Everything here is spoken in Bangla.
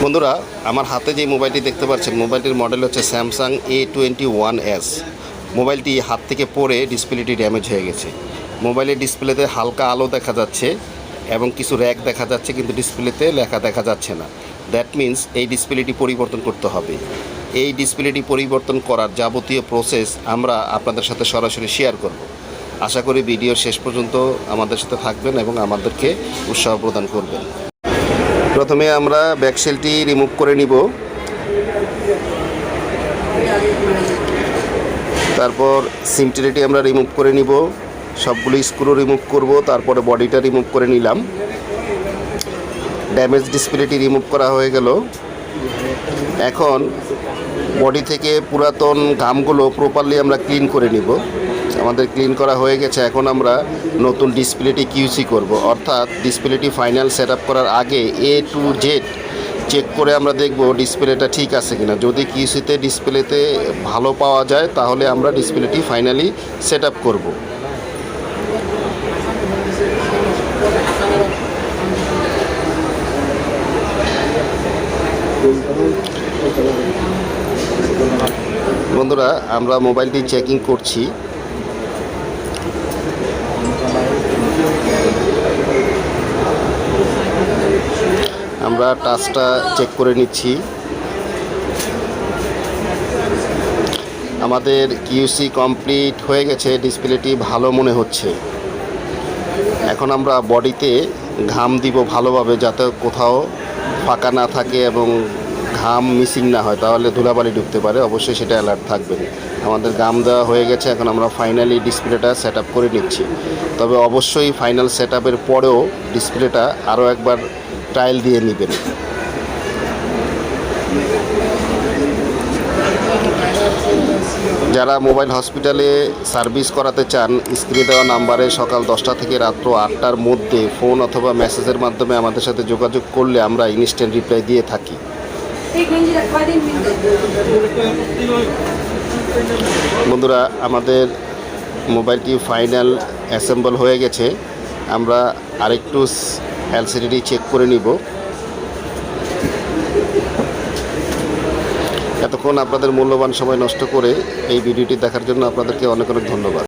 বন্ধুরা, আমার হাতে যে মোবাইলটি দেখতে পাচ্ছেন, মোবাইলটির মডেল হচ্ছে স্যামসাং A21s। মোবাইলটি হাত থেকে পড়ে ডিসপ্লেটি ড্যামেজ হয়ে গেছে। মোবাইলের ডিসপ্লেতে হালকা আলো দেখা যাচ্ছে এবং কিছু র্যাক দেখা যাচ্ছে, কিন্তু ডিসপ্লেতে লেখা দেখা যাচ্ছে না। দ্যাট মিন্স এই ডিসপ্লেটি পরিবর্তন করতে হবে। এই ডিসপ্লেটি পরিবর্তন করার যাবতীয় প্রসেস আমরা আপনাদের সাথে সরাসরি শেয়ার করব। আশা করি ভিডিওর শেষ পর্যন্ত আমাদের সাথে থাকবেন এবং আমাদেরকে উৎসাহ প্রদান করবেন। প্রথমে আমরা ব্যাকশেলটি রিমুভ করে নিব, তারপর সিমটিটি আমরা রিমুভ করে নিব, সবগুলো স্ক্রু রিমুভ করব, তারপরে বডিটা রিমুভ করে নিলাম। ড্যামেজ ডিসপ্লেটি রিমুভ করা হয়ে গেল। এখন বডি থেকে পুরাতন গামগুলো প্রপারলি আমরা ক্লিন করে নিব। আমাদের ক্লিন করা হয়ে গেছে। এখন আমরা নতুন ডিসপ্লেটি কিউসি করব, অর্থাৎ ডিসপ্লেটি ফাইনাল সেট আপ করার আগে A to Z চেক করে আমরা দেখব ডিসপ্লেটা ঠিক আছে কিনা। যদি কিউসিতে ডিসপ্লেতে ভালো পাওয়া যায় তাহলে আমরা ডিসপ্লেটি ফাইনালি সেট আপ করব। বন্ধুরা, আমরা মোবাইলটি চেকিং করছি। আমরা টাচটা চেক করে নিচ্ছি। আমাদের কিউসি কমপ্লিট হয়ে গেছে, ডিসপ্লেটি ভালো মনে হচ্ছে। এখন আমরা বডিতে ঘাম দিব ভালোভাবে, যাতে কোথাও ফাঁকা না থাকে এবং ঘাম মিসিং না হয়, তাহলে ধুলাবালি ঢুকতে পারে। অবশ্যই সেটা অ্যালার্ট থাকবেন। আমাদের ঘাম দেওয়া হয়ে গেছে। এখন আমরা ফাইনালি ডিসপ্লেটা সেট আপ করে নিচ্ছি। তবে অবশ্যই ফাইনাল সেট আপের পরেও ডিসপ্লেটা আরও একবার ট্রায়াল দিয়ে নেবেন। যারা মোবাইল হসপিটালে সার্ভিস করাতে চান, স্ক্রিনে দেওয়া নাম্বারে সকাল 10টা থেকে রাত্র 8টার মধ্যে ফোন অথবা মেসেজের মাধ্যমে আমাদের সাথে যোগাযোগ করলে আমরা ইনস্ট্যান্ট রিপ্লাই দিয়ে থাকি। বন্ধুরা, আমাদের মোবাইলটি ফাইনাল অ্যাসেম্বল হয়ে গেছে। আমরা আরেকটু এলসিডি চেক করে নিব। এতক্ষণ আপনাদের মূল্যবান সময় নষ্ট করে এই ভিডিওটি দেখার জন্য আপনাদেরকে অনেক অনেক ধন্যবাদ।